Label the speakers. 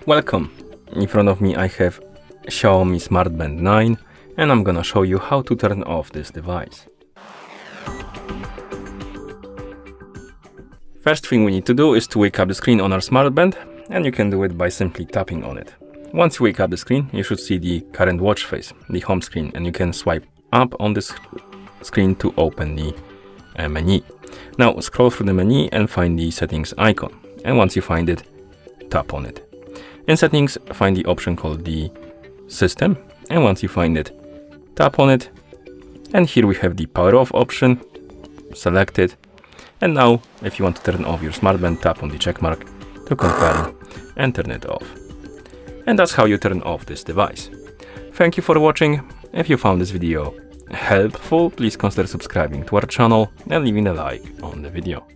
Speaker 1: Welcome! In front of me I have Xiaomi Smart Band 9 and I'm gonna show you how to turn off this device. First thing we need to do is to wake up the screen on our Smart Band, and you can do it by simply tapping on it. Once you wake up the screen, you should see the current watch face, the home screen, and you can swipe up on this screen to open the menu. Now scroll through the menu and find the settings icon, and once you find it, tap on it. In settings, find the option called the system, and once you find it, tap on it, and here we have the power off option. Select it, and now if you want to turn off your Smart Band, tap on the check mark to confirm and turn it off. And that's how you turn off this device. Thank you for watching. If you found this video helpful, please consider subscribing to our channel and leaving a like on the video.